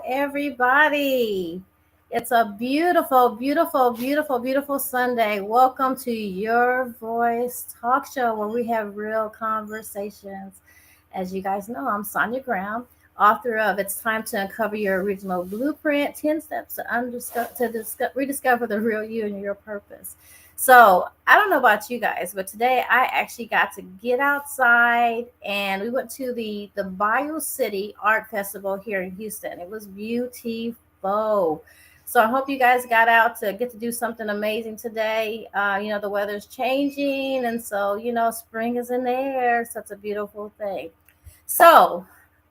everybody. It's a beautiful, beautiful, beautiful, beautiful Sunday. Welcome to Your Voice Talk Show where we have real conversations. As you guys know, I'm Sonia Graham, author of It's Time to Uncover Your Original Blueprint 10 Steps to Rediscover the Real You and Your Purpose. So, I don't know about you guys, but today I actually got to get outside and we went to the Bio City Art Festival here in Houston. It was beautiful. So I hope you guys got out to get to do something amazing today. The weather's changing, and so spring is in the air. So it's a beautiful thing. So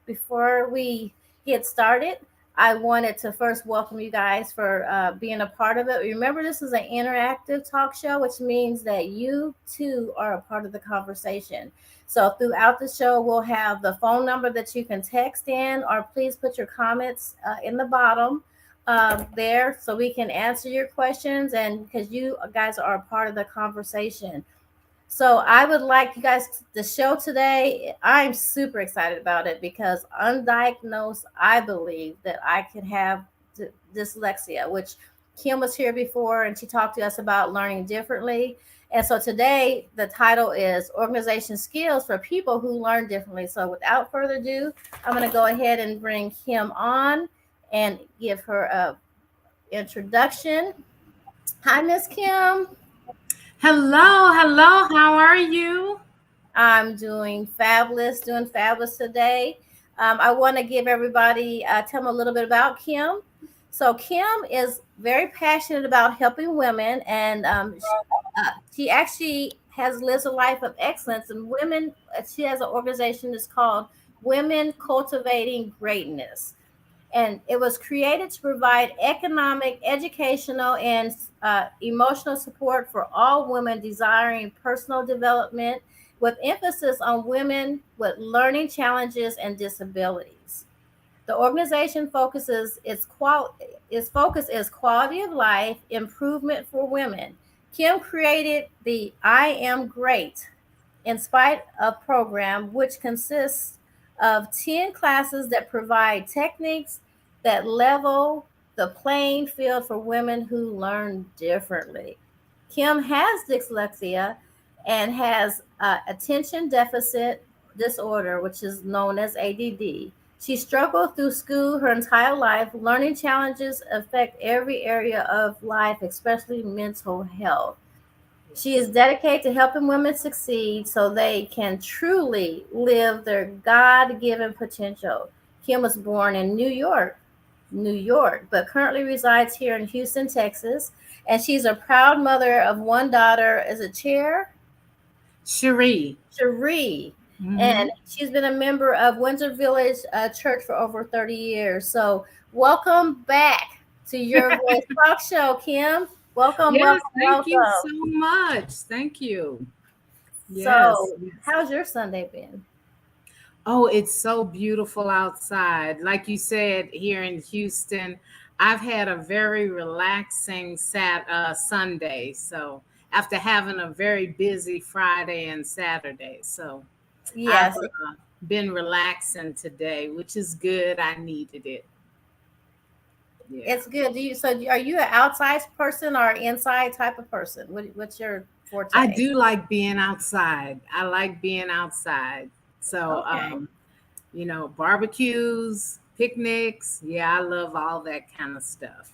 before we get started, I wanted to first welcome you guys for being a part of it. Remember, this is an interactive talk show, which means that you too are a part of the conversation. So throughout the show, we'll have the phone number that you can text in, or please put your comments in the bottom there so we can answer your questions. And because you guys are a part of the conversation. So I would like you guys the show today. I'm super excited about it because undiagnosed, I believe that I can have dyslexia, which Kim was here before and she talked to us about learning differently. And so today the title is Organization Skills for People Who Learn Differently. So without further ado, I'm going to go ahead and bring Kim on and give her a introduction. Hi, Miss Kim. Hello, hello. How are you? I'm doing fabulous today. I want to give everybody, tell them a little bit about Kim. So, Kim is very passionate about helping women, and she actually has lives a life of excellence. And women, she has an organization that's called Women Cultivating Greatness, and it was created to provide economic, educational, and emotional support for all women desiring personal development, with emphasis on women with learning challenges and disabilities. The organization focuses its focus is quality of life improvement for women. Kim created the I Am Great in spite of program, which consists of 10 classes that provide techniques that level the playing field for women who learn differently. Kim has dyslexia and has attention deficit disorder, which is known as ADD. She struggled through school her entire life. Learning challenges affect every area of life, especially mental health. She is dedicated to helping women succeed so they can truly live their God given potential. Kim was born in New York, but currently resides here in Houston, Texas. And she's a proud mother of one daughter. Is it Cherie. Cherie. hmm And she's been a member of Windsor Village Church for over 30 years. So, welcome back to Your Voice Talk Show, Kim. Welcome, Yes, welcome, thank you welcome. so much. Thank you. Yes. So, how's your Sunday been? Oh, it's so beautiful outside. Like you said, here in Houston, I've had a very relaxing Sunday. So after having a very busy Friday and Saturday, so I've Yes, been relaxing today, which is good. I needed it. Yeah. it's good. Are you an outside person or inside type of person? What's your I forte? do like being outside. I like being outside. So, Okay. barbecues, picnics. Yeah, I love all that kind of stuff.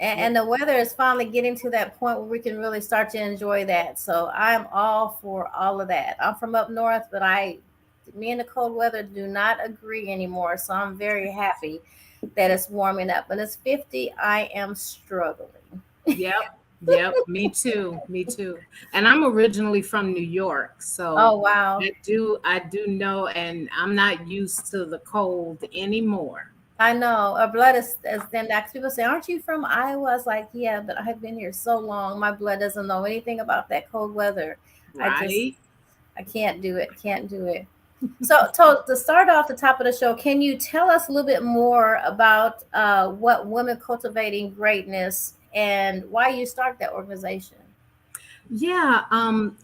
Yeah. And the weather is finally getting to that point where we can really start to enjoy that. So I'm all for all of that. I'm from up north, but me and the cold weather do not agree anymore. So I'm very happy that it's warming up. When it's 50, I am struggling. Yep. Yep. Me too. Me too. And I'm originally from New York, so Oh, wow. I do know, and I'm not used to the cold anymore. I know our blood is thin. That people say, "Aren't you from Iowa?" I was like, "Yeah, but I've been here so long. My blood doesn't know anything about that cold weather. I just, Right? I can't do it. Can't do it." So, to start off the top of the show, can you tell us a little bit more about what Women Cultivating Greatness and why you started that organization? Yeah,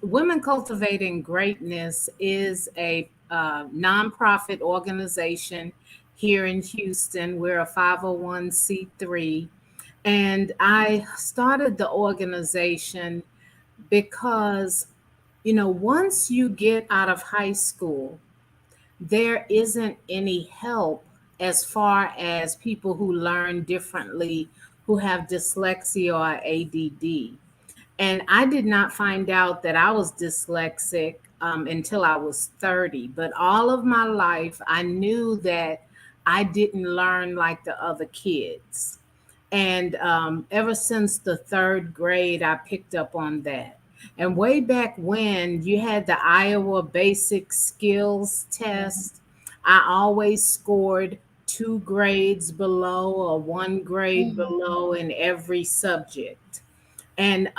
Women Cultivating Greatness is a nonprofit organization here in Houston. We're a 501c3. And I started the organization because, once you get out of high school, there isn't any help as far as people who learn differently, who have dyslexia or ADD. And I did not find out that I was dyslexic until I was 30. But all of my life, I knew that I didn't learn like the other kids. And ever since the third grade, I picked up on that. And way back when you had the Iowa Basic Skills Test, I always scored 2 grades below or 1 grade Mhm. below in every subject. And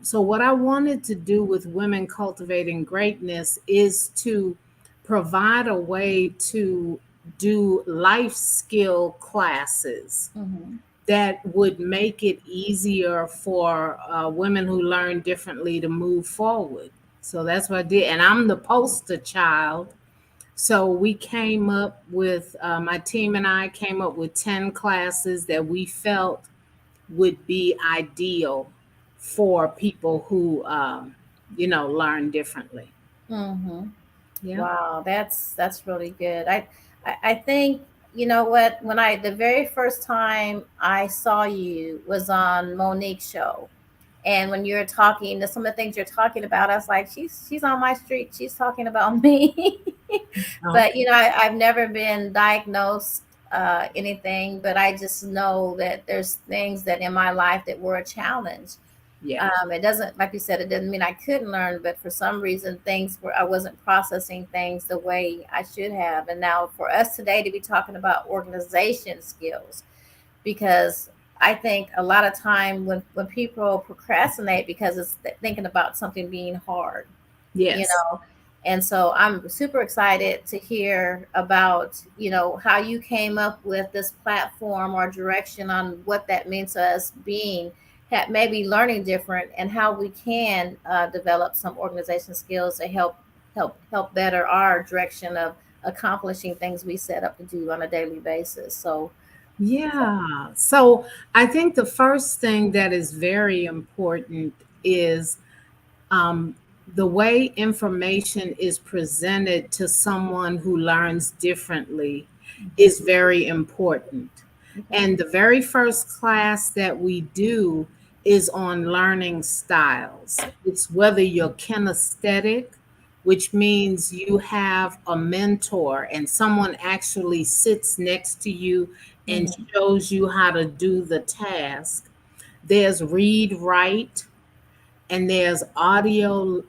so, what I wanted to do with Women Cultivating Greatness is to provide a way to do life skill classes Mhm. that would make it easier for women who learn differently to move forward. So that's what I did. And I'm the poster child. So we came up with, my team and I came up with 10 classes that we felt would be ideal for people who, learn differently. Mhm. Yeah. Wow, that's really good. I think you know what, when I the very first time I saw you was on Monique's show. And when you're talking, some of the things you're talking about, I was like, she's on my street. She's talking about me. But Okay. I've never been diagnosed anything, but I just know that there's things that in my life that were a challenge. Yeah. It doesn't, like you said, it doesn't mean I couldn't learn, but for some reason, things were I wasn't processing things the way I should have. And now for us today to be talking about organization skills, because I think a lot of time when people procrastinate because it's thinking about something being hard, you Yes. know. And so I'm super excited to hear about, how you came up with this platform or direction on what that means to us being maybe learning different, and how we can develop some organization skills to help better our direction of accomplishing things we set up to do on a daily basis. Yeah. So I think the first thing that is very important is um, the way information is presented to someone who learns differently is very important. Okay. And the very first class that we do is on learning styles. It's whether you're kinesthetic, which means you have a mentor and someone actually sits next to you and Mhm. shows you how to do the task. There's read, write, and there's auditory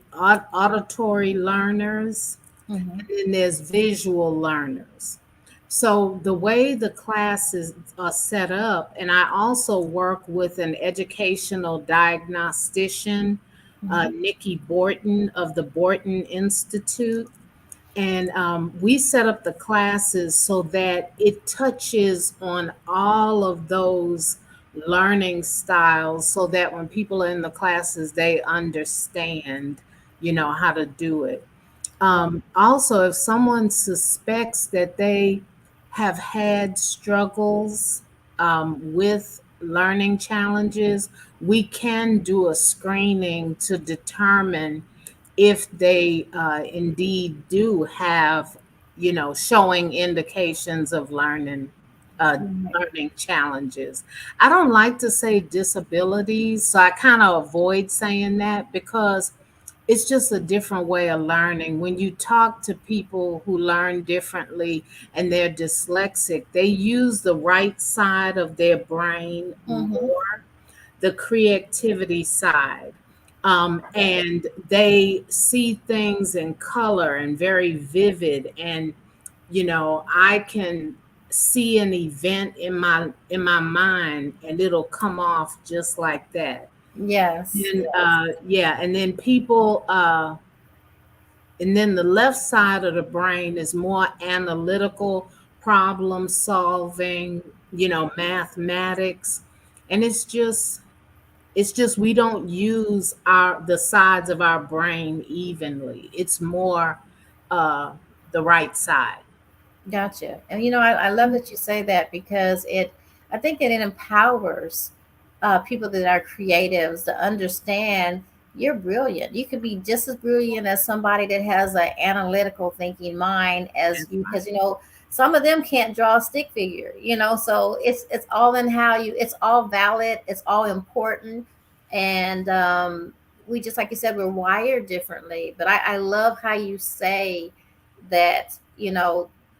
learners, Mhm. and then there's visual learners. So the way the classes are set up, and I also work with an educational diagnostician, Mhm. Nikki Borton of the Borton Institute. And we set up the classes so that it touches on all of those learning styles so that when people are in the classes, they understand, how to do it. Also, if someone suspects that they have had struggles with learning challenges, we can do a screening to determine if they indeed do have, showing indications of Mhm. learning challenges. I don't like to say disabilities, so I kind of avoid saying that because it's just a different way of learning. When you talk to people who learn differently and they're dyslexic, they use the right side of their brain Mhm. more, the creativity side. And they see things in color and very vivid. And, I can see an event in my mind and it'll come off just like that. Yes. And Yes. yeah, and then the left side of the brain is more analytical, problem solving, mathematics. And it's just we don't use the sides of our brain evenly. It's more uh the right side. Gotcha. And I love that you say that because I think that it empowers people that are creatives to understand you're brilliant. You could be just as brilliant as somebody that has an analytical thinking mind as That's you, right. because some of them can't draw a stick figure. So it's all in how you. It's all valid. It's all important, and we just like you said, we're wired differently. But I love how you say that.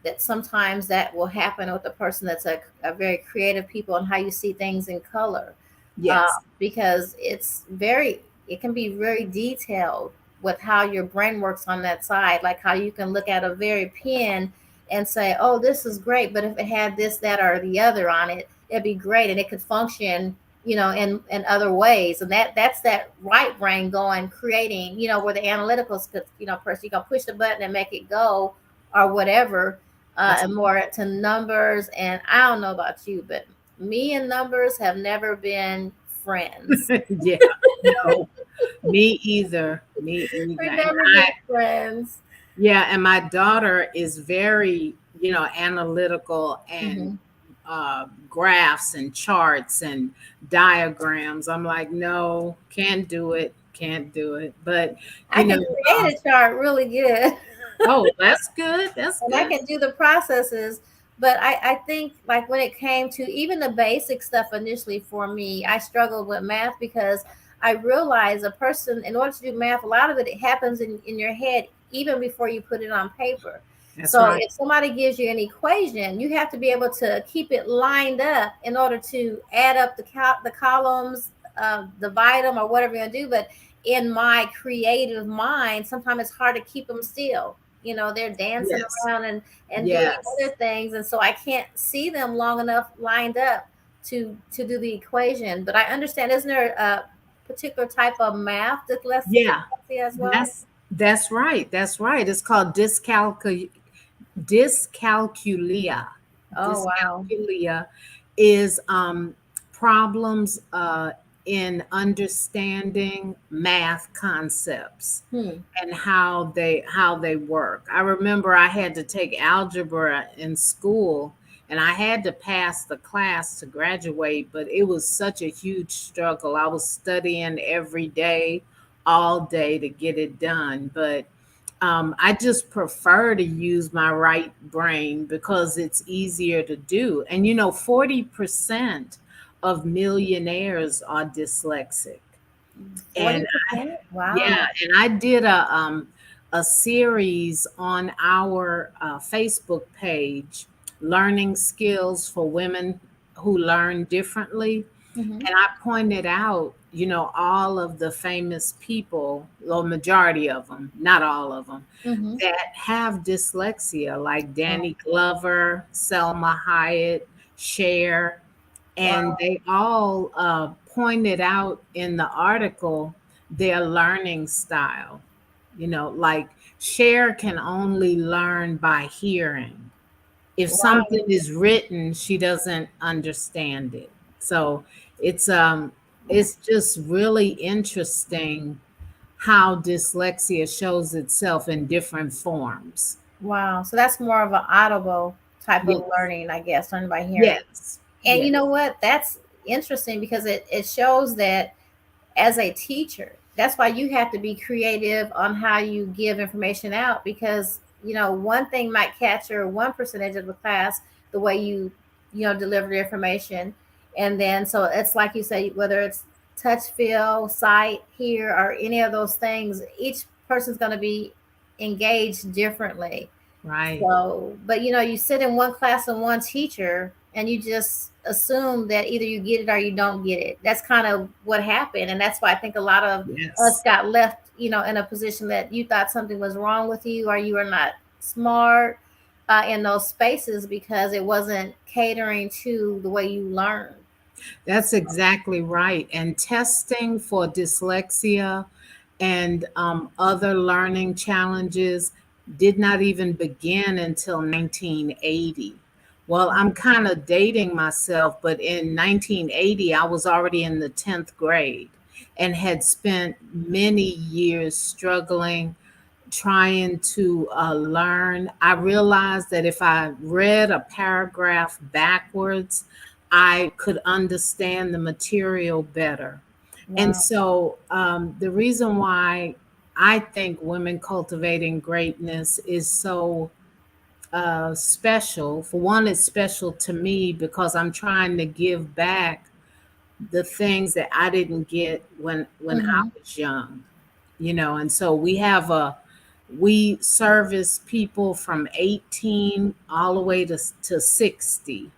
That sometimes that will happen with a person that's a very creative people, and how you see things in color, Yes. because it can be very detailed with how your brain works on that side, like how you can look at a very pen and say, oh, this is great, but if it had this, that, or the other on it, it'd be great, and it could function in other ways. And that's that right brain going creating, where the analyticals could, person, you can push the button and make it go or whatever, That's and more to numbers. And I don't know about you, but me and numbers have never been friends. yeah. No, me either. Me either. We've And never been friends. yeah, and my daughter is very, analytical and Hmm. graphs and charts and diagrams. I'm like, no, can't do it, can't do it. But I you can know, create a chart really good. oh, that's good. That's And I good. can do the processes. But I think, like, when it came to even the basic stuff initially for me, I struggled with math because I realized a person, in order to do math, a lot of it happens in your head even before you put it on paper. That's So right. if somebody gives you an equation, you have to be able to keep it lined up in order to add up the columns, divide them, or whatever you're gonna do. But in my creative mind, sometimes it's hard to keep them still. They're dancing Yes. around and doing Yes. other things, and so I can't see them long enough lined up to do the equation. But I understand, isn't there a particular type of math Yeah. dyslexia as well? That's right. That's right. It's called dyscalculia. Oh, wow. Dyscalculia is problems in understanding math concepts Hmm. and how they work. I remember I had to take algebra in school and I had to pass the class to graduate, but it was such a huge struggle. I was studying every day, all day to get it done, but I just prefer to use my right brain because it's easier to do. And 40% of millionaires are dyslexic. And 40%? yeah, Wow. and I did a series on our Facebook page, learning skills for women who learn differently. Hmm. And I pointed out, all of the famous people, or majority of them, not all of them, Hmm. that have dyslexia, like Wow. Danny Glover, Selma Hayek, Cher, and Wow. they all pointed out in the article their learning style. Like Cher can only learn by hearing. If something Wow. is written, she doesn't understand it. So it's um it's just really interesting how dyslexia shows itself in different forms. Wow. So that's more of an audible type of Yes. learning, I guess, learning by hearing. Yes. And you Yes. know what? That's interesting because it shows that as a teacher, that's why you have to be creative on how you give information out, because one thing might capture one percentage of the class, the way you deliver the information. And then, so it's like you say, whether it's touch, feel, sight, hear, or any of those things, each person's going to be engaged differently. Right. So, but you sit in one class and one teacher, and you just assume that either you get it or you don't get it. That's kind of what happened, and that's why I think a lot of us Yes. got left, in a position that you thought something was wrong with you, or you were not smart in those spaces because it wasn't catering to the way you learn. That's exactly right. And testing for dyslexia and other learning challenges did not even begin until 1980. Well, I'm kind of dating myself, but in 1980, I was already in the 10th grade and had spent many years struggling trying to learn, I realized that if I read a paragraph backwards, I could understand the material better. And Wow. so the reason why I think Women Cultivating Greatness is so special, for one, it's special to me because I'm trying to give back the things that I didn't get when I Hmm. was young, and so we service people from 18 all the way to 60.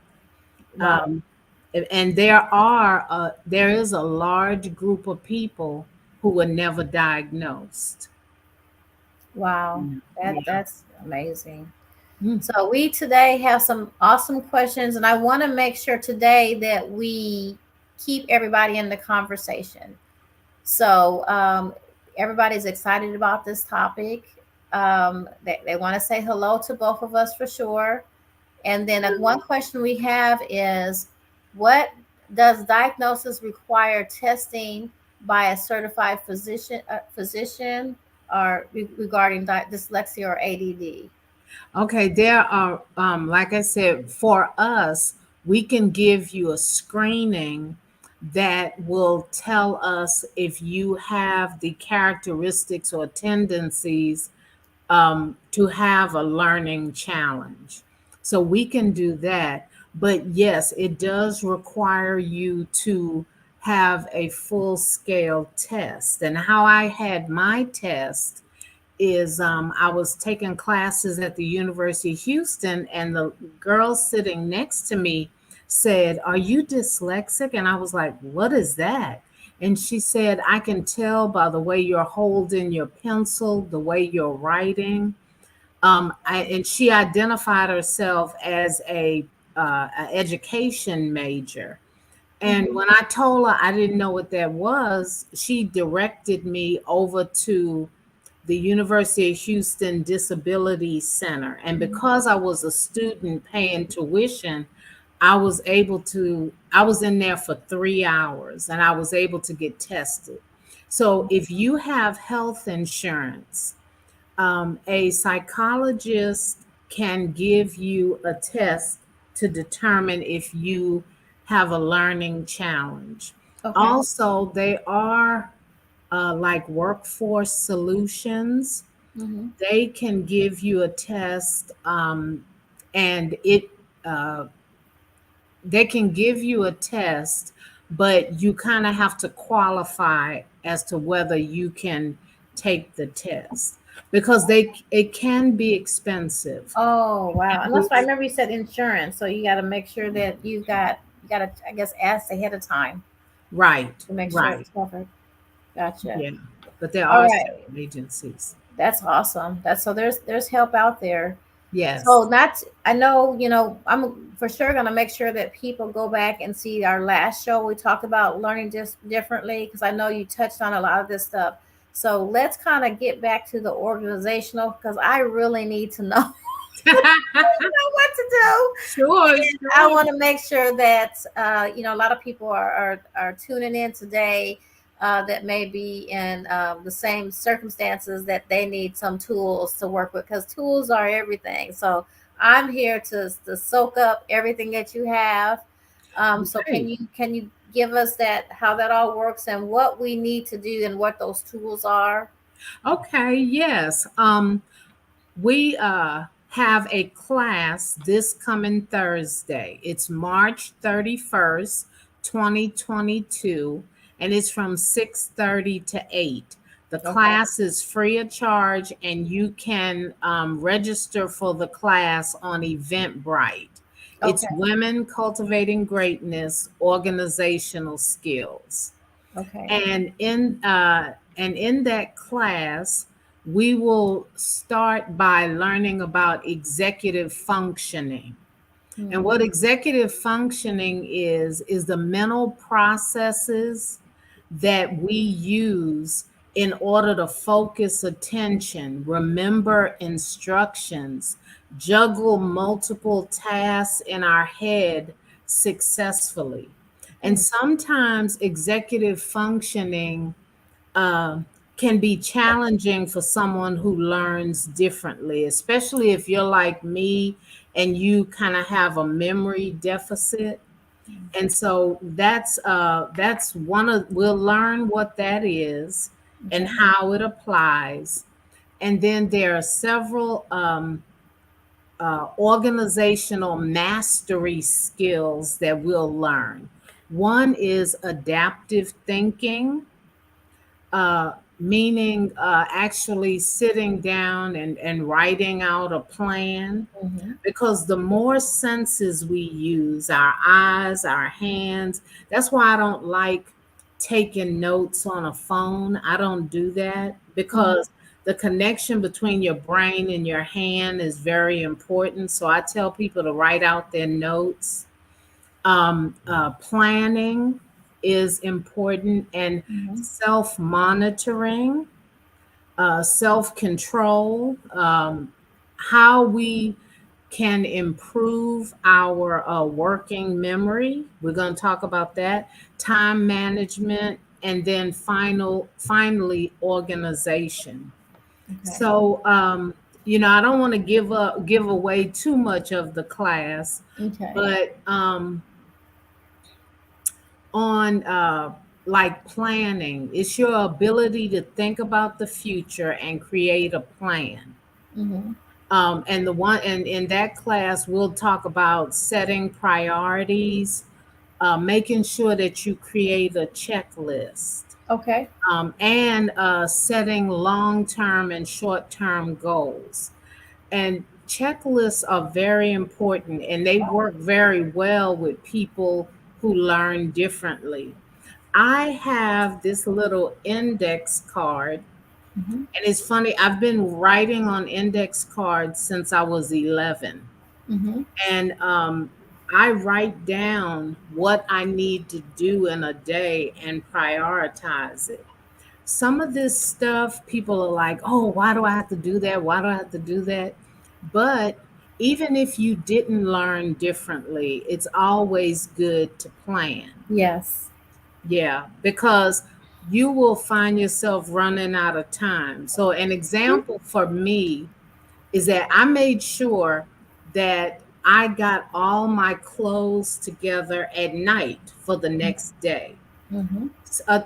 Wow. Um, and there is a large group of people who were never diagnosed. Wow. Yeah. That's amazing. Mm. So we today have some awesome questions, and I want to make sure today that we keep everybody in the conversation. So everybody's excited about this topic. They want to say hello to both of us for sure. And then one question we have is, what does diagnosis require testing by a certified physician or regarding dyslexia or ADD? Okay, there are, like I said, for us, we can give you a screening that will tell us if you have the characteristics or tendencies to have a learning challenge. So we can do that. But yes, it does require you to have a full scale test. And how I had my test is I was taking classes at the University of Houston, and the girl sitting next to me said, "Are you dyslexic?" And I was like, "What is that?" And she said, "I can tell by the way you're holding your pencil, the way you're writing." And she identified herself as a education major. And Mhm. when I told her I didn't know what that was, she directed me over to the University of Houston Disability Center. And Mhm. because I was a student paying tuition, I was in there for 3 hours and I was able to get tested. So if you have health insurance, a psychologist can give you a test to determine if you have a learning challenge. Okay. Also, they are like Workforce Solutions. Hmm. They can give you a test, and it uh, they can give you a test, but you kind of have to qualify as to whether you can take the test because it can be expensive. Oh wow! And that's why I remember you said insurance. So you got to make sure that you got to, I guess, ask ahead of time Right, to make sure right. it's covered. Gotcha. Yeah. But there All are right. several agencies. That's awesome. That's so there's help out there. Yes. So not I know, I'm for sure gonna make sure that people go back and see our last show. We talked about learning just differently because I know you touched on a lot of this stuff. So let's kind of get back to the organizational because I really need to know, know what to do. Sure, I sure. want to make sure that a lot of people are tuning in today that may be in the same circumstances that they need some tools to work with because tools are everything. So I'm here to soak up everything that you have. So Right. can you give us that how that all works and what we need to do and what those tools are? Okay, yes. We have a class this coming Thursday. It's March 31st, 2022, and it's from 6:30 to 8. The Okay. class is free of charge, and you can register for the class on Eventbrite. It's Okay. Women Cultivating Greatness Organizational Skills. Okay. And in that class, we will start by learning about executive functioning. And Hmm. what executive functioning is the mental processes that we use in order to focus attention, remember instructions, juggle multiple tasks in our head successfully. And sometimes executive functioning can be challenging for someone who learns differently, especially if you're like me and you kind of have a memory deficit. And so that's one of, we'll learn what that is and Okay. how it applies. And then there are several organizational mastery skills that we'll learn. One is adaptive thinking, meaning actually sitting down and writing out a plan. Mm-hmm. Because the more senses we use, our eyes, our hands, that's why I don't like taking notes on a phone. I don't do that Mm-hmm. because the connection between your brain and your hand is very important. So I tell people to write out their notes. Planning is important, and Mm-hmm. self monitoring, self control, how we can improve our working memory. We're going to talk about that, time management, and then finally organization. Okay. So, I don't want to give away too much of the class, Okay. but on like planning, it's your ability to think about the future and create a plan. Mm-hmm. And the one and in that class, we'll talk about setting priorities, making sure that you create a checklist, Okay. and setting long-term and short-term goals. And checklists are very important, and they work very well with people who learn differently. I have this little index card, Mm-hmm. and it's funny, I've been writing on index cards since I was 11. Mm-hmm. And I write down what I need to do in a day and prioritize it. Some of this stuff, people are like, oh, why do I have to do that? Why do I have to do that? But even if you didn't learn differently, it's always good to plan. Yes. Yeah, because you will find yourself running out of time. So, an example for me is that I made sure that I got all my clothes together at night for the next day. Mm-hmm.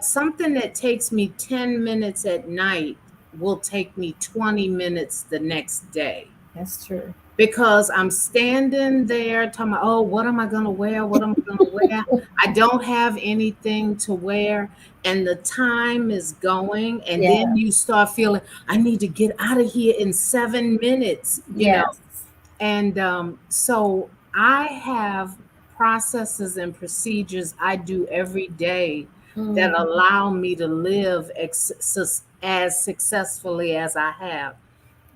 Something that takes me 10 minutes at night will take me 20 minutes the next day, That's true. because I'm standing there talking about, oh, what am I going to wear? What am I going to wear? I don't have anything to wear. And the time is going. And then Yeah. you start feeling, I need to get out of here in 7 minutes. Yes. And so I have processes and procedures I do every day that Mm-hmm. allow me to live as successfully as I have.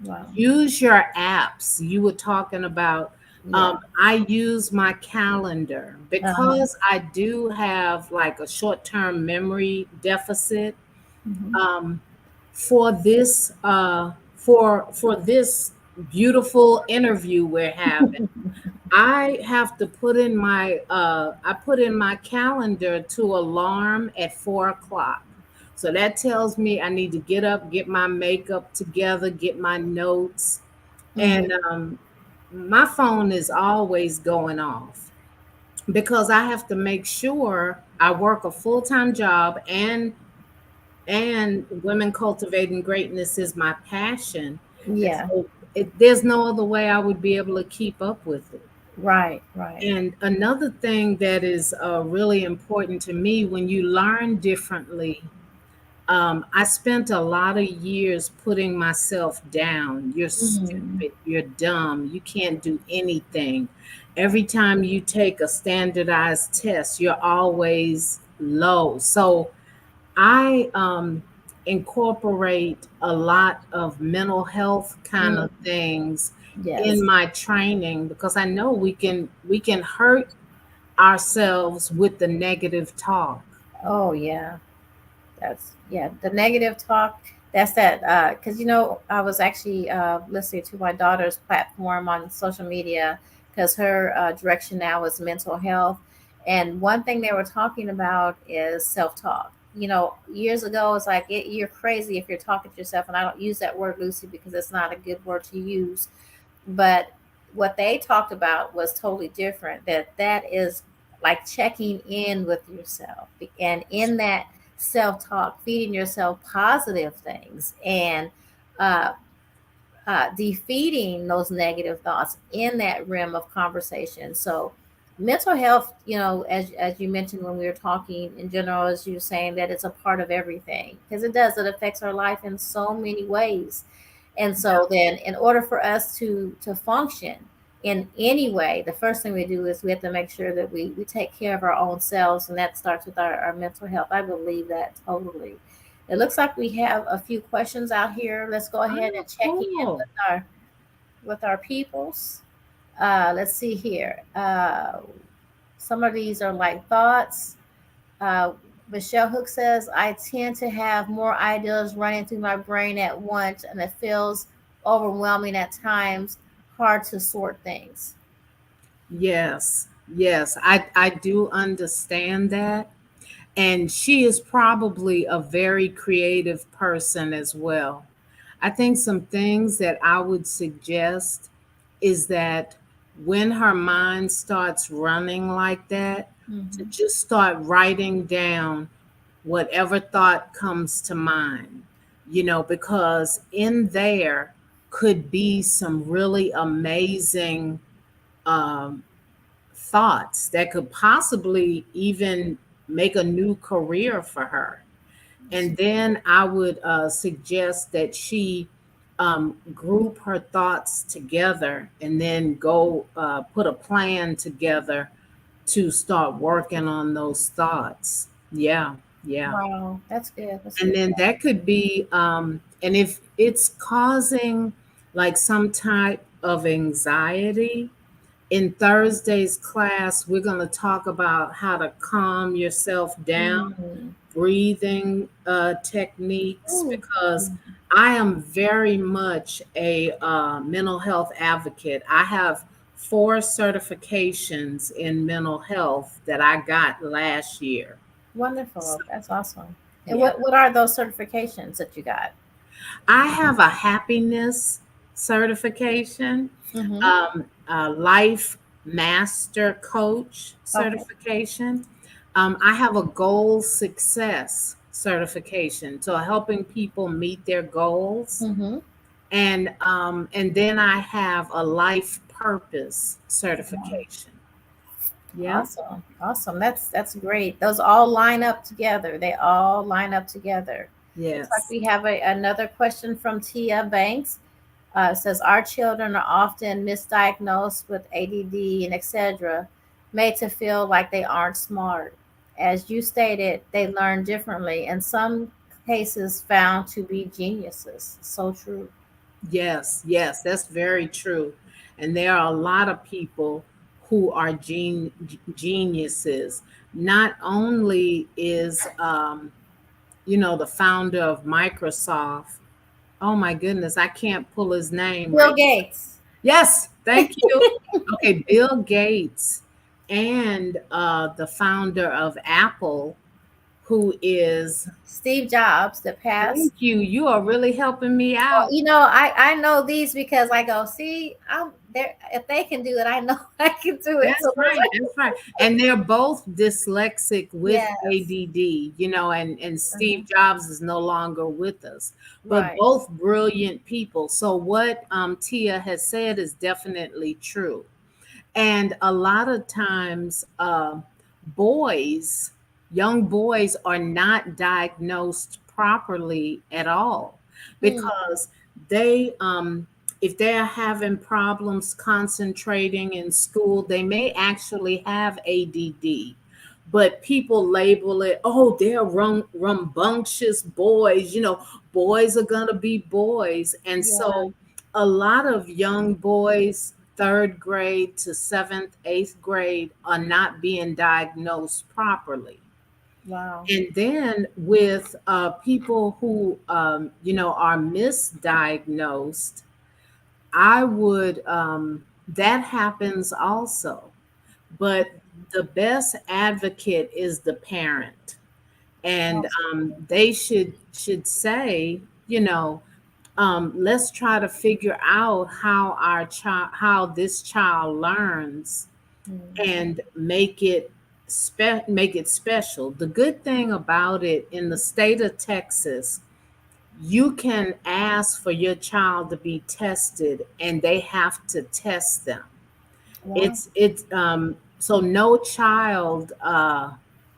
Wow. Use your apps. You were talking about, Yeah. I use my calendar Uh-huh. because I do have like a short term memory deficit. Mm-hmm. Um, for this beautiful interview we're having, I have to put in I put in my calendar to alarm at 4 o'clock. So that tells me I need to get up, get my makeup together, get my notes, Mm-hmm. and my phone is always going off because I have to make sure I work a full-time job, and women cultivating greatness is my passion. And Yeah. so there's no other way I would be able to keep up with it. Right. Right. And another thing that is really important to me, when you learn differently, I spent a lot of years putting myself down. You're Mm-hmm. stupid. You're dumb. You can't do anything. Every time you take a standardized test, you're always low. So I incorporate a lot of mental health kind Mm. of things in Yes. my training, because I know we can hurt ourselves with the negative talk. Oh yeah. That's yeah. The negative talk. That's that. Because I was actually listening to my daughter's platform on social media because her direction now is mental health, and one thing they were talking about is self talk. years ago, it's like you're crazy if you're talking to yourself. And I don't use that word, Lucy, because it's not a good word to use. But what they talked about was totally different. That is like checking in with yourself, and in that self-talk, feeding yourself positive things, and uh, defeating those negative thoughts in that realm of conversation. So, mental health, as you mentioned when we were talking in general, as you were saying, that it's a part of everything, because it does. It affects our life in so many ways. And so, then, in order for us to function in any way, the first thing we do is we have to make sure that we take care of our own selves, and that starts with our mental health. I believe that totally. It looks like we have a few questions out here. Let's go ahead Oh, and check in cool. with our peoples. Let's see here. Some of these are like thoughts. Uh, Michelle Hook says, I tend to have more ideas running through my brain at once, and it feels overwhelming at times, hard to sort things. Yes, yes, I do understand that. And she is probably a very creative person as well. I think some things that I would suggest is that when her mind starts running like that, to Mm-hmm. just start writing down whatever thought comes to mind, because in there could be some really amazing um, thoughts that could possibly even make a new career for her. And then I would suggest that she group her thoughts together and then go put a plan together to start working on those thoughts. Yeah, yeah. Wow, that's good. That's And good. then that could be, and if it's causing like some type of anxiety, in Thursday's class, we're going to talk about how to calm yourself down, Mm. breathing techniques, Ooh. because I am very much a mental health advocate. I have 4 certifications in mental health that I got last year. So, Wonderful. That's awesome. And yeah. what are those certifications that you got? I have a happiness certification, Mm-hmm. a life master coach Okay. certification. I have a goal success certification, so helping people meet their goals, Mm-hmm. and then I have a life purpose certification. Yeah. Awesome. Awesome. That's great. Those all line up together. They all line up together. Looks like Yes. we have another question from Tia Banks. It says our children are often misdiagnosed with ADD and etc., made to feel like they aren't smart. As you stated, they learn differently. In some cases, found to be geniuses. So true. Yes, yes, that's very true. And there are a lot of people who are geniuses. Not only is, the founder of Microsoft, oh my goodness, I can't pull his name Bill right. Gates, Yes, thank you. Okay, Bill Gates and the founder of Apple, who is, Steve Jobs, the past. thank you. You are really helping me Well, out. I know these because I go, see, I'm there. If they can do it, I know I can do it. That's So right. That's right. And they're both dyslexic with yes. ADD, and Steve Mhm. Jobs is no longer with us, but Right. both brilliant people. So what Tia has said is definitely true. And a lot of times, boys, young boys, are not diagnosed properly at all Hmm. because they, if they're having problems concentrating in school, they may actually have ADD. But people label it, oh, they're rambunctious boys. Boys are going to be boys. And Yeah. so a lot of young boys, third grade to seventh, eighth grade, are not being diagnosed properly. Wow. And then with people who, are misdiagnosed, I would, that happens also. But the best advocate is the parent. and That's they should say, you know, let's try to figure out how our child, how this child learns, mhm. and make it special. The good thing about it in the state of Texas, you can ask for your child to be tested, and they have to test them. Wow. It's so no child.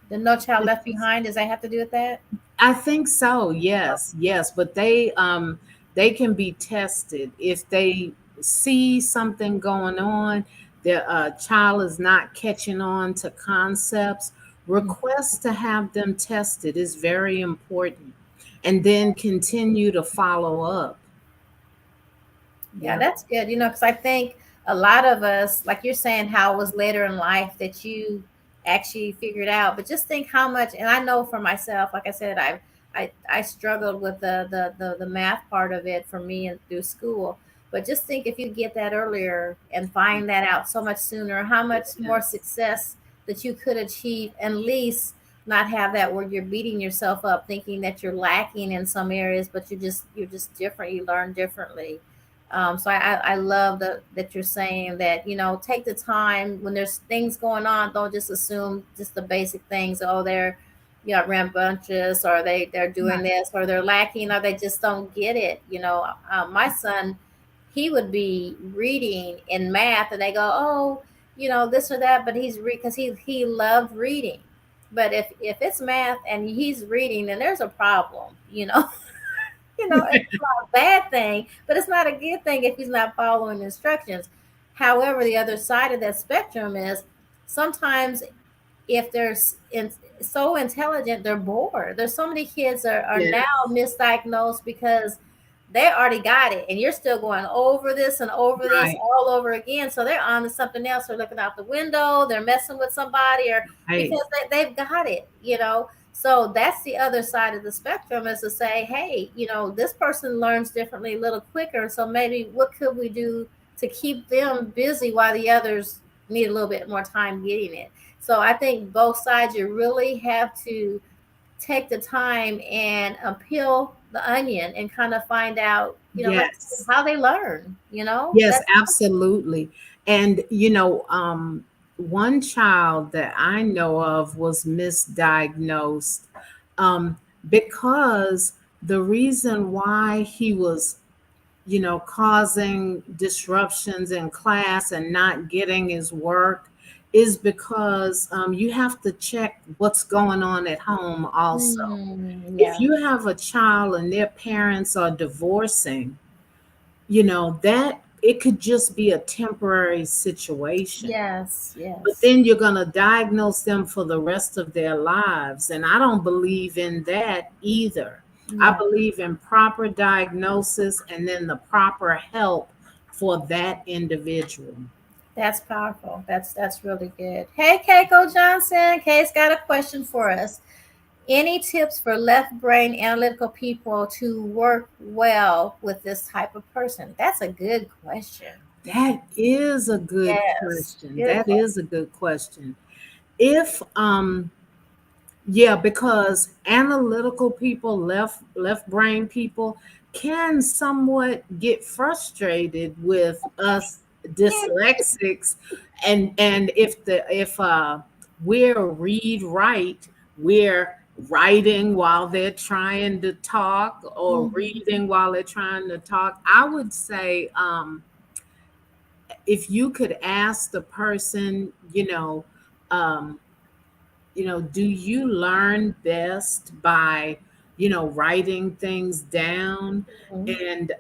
The No Child Left Behind, does that have to do with that? I think so. Yes, yes, but they can be tested if they see something going on. Their child is not catching on to concepts. Mm. Request to have them tested is very important, and then continue to follow up. Yeah, Yeah. that's good. Because I think a lot of us, like you're saying, how it was later in life that you actually figured out. But just think how much, and I know for myself, like I said, I struggled with the math part of it for me and through school. But just think if you get that earlier and find that out so much sooner, how much more Yes. success that you could achieve, and at least not have that where you're beating yourself up thinking that you're lacking in some areas, but you're just different. You learn differently. So I love that you're saying that, take the time when there's things going on. Don't just assume just the basic things. Oh, they're, rambunctious, or they're doing this, or they're lacking, or they just don't get it. My son, he would be reading in math, and they go, oh, this or that, but he's because he loved reading. But if it's math and he's reading, then there's a problem. It's not a bad thing, but it's not a good thing if he's not following instructions. However, the other side of that spectrum is sometimes if so intelligent, they're bored. There's so many kids are now Yes. misdiagnosed because they already got it, and you're still going over this and over this Right. all over again. So they're on to something else. They're looking out the window. They're messing with somebody, or Right. because they've got it. So that's the other side of the spectrum, is to say, hey, this person learns differently, a little quicker. So maybe what could we do to keep them busy while the others need a little bit more time getting it? So I think both sides, you really have to take the time and peel the onion and kind of find out, like Yes. how they learn. Yes, That's absolutely. And one child that I know of was misdiagnosed, um, because the reason why he was, causing disruptions in class and not getting his work is because you have to check what's going on at home also. If yeah. you have a child and their parents are divorcing, that it could just be a temporary situation, Yes, but yes. then you're going to diagnose them for the rest of their lives, and I don't believe in that either. I Yeah. believe in proper diagnosis and then the proper help for that individual. That's powerful. That's really good. Hey, Keiko Johnson. Kay's got a question for us. Any tips for left brain analytical people to work well with this type of person? That's a good question. That is a good Yes. question. Good That question. is a good question. If Yeah, because analytical people, left brain people, can somewhat get frustrated with us dyslexics, and if we're read write, we're writing while they're trying to talk, or Mhm. reading while they're trying to talk. I would say, if you could ask the person, um, do you learn best by, writing things down, Mhm. and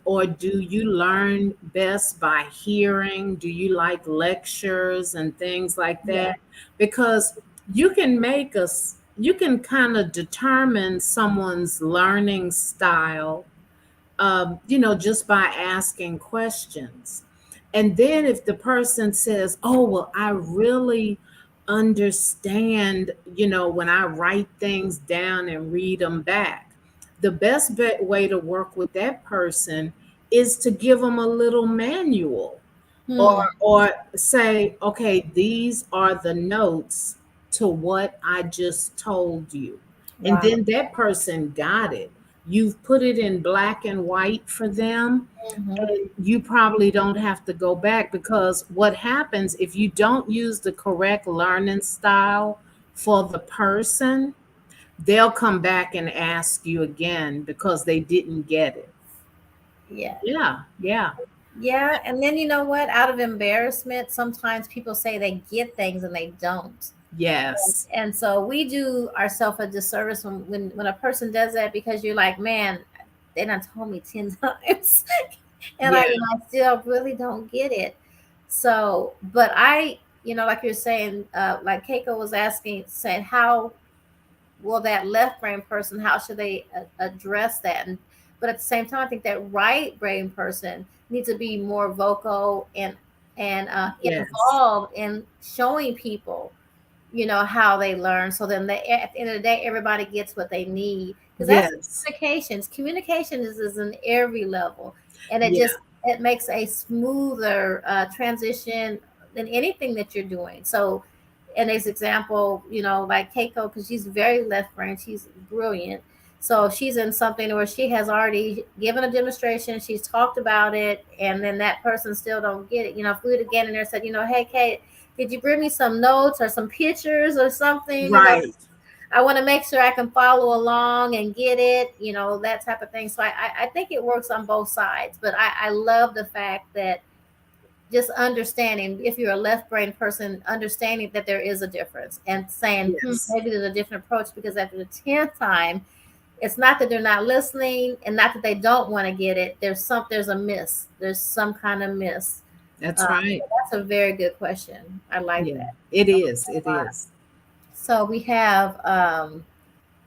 or do you learn best by hearing? Do you like lectures and things like Yeah. that? Because you can kind of determine someone's learning style, just by asking questions. And then if the person says, oh, well, I really understand, when I write things down and read them back, the best way to work with that person is to give them a little manual, or Hmm. or say, okay, these are the notes to what I just told you. And Wow. then that person got it. You've put it in black and white for them, Mhm. and you probably don't have to go back, because what happens if you don't use the correct learning style for the person, they'll come back and ask you again because they didn't get it. Yeah. Yeah, yeah, Yeah, and then you know what? Out of embarrassment, sometimes people say they get things and they don't. yes, And so we do ourselves a disservice when a person does that, because you're like, man, they done told me 10 times. And yeah, I still really don't get it. So, but like you're saying, like Keiko was asking, saying, how will that left brain person, how should they address that? But at the same time, I think that right brain person needs to be more vocal and yes, involved in showing people, how they learn. So then at the end of the day, everybody gets what they need, because that's yes, communication is in every level, and yeah, it makes a smoother transition than anything that you're doing. So in this example, like Keiko, because she's very left brain, she's brilliant. So she's in something where she has already given a demonstration, she's talked about it, and then that person still don't get it. If we would have again in there said, hey Kate, did you bring me some notes or some pictures or something? right. I want to make sure I can follow along and get it, that type of thing. So I think it works on both sides. But I love the fact that just understanding, if you're a left brain person, understanding that there is a difference and saying, Yes, maybe there's a different approach, because after the 10th time, it's not that they're not listening and not that they don't want to get it. There's a miss. There's some kind of miss. that's right. That's a very good question. I like Yeah, that it is. It a lot. is. So we have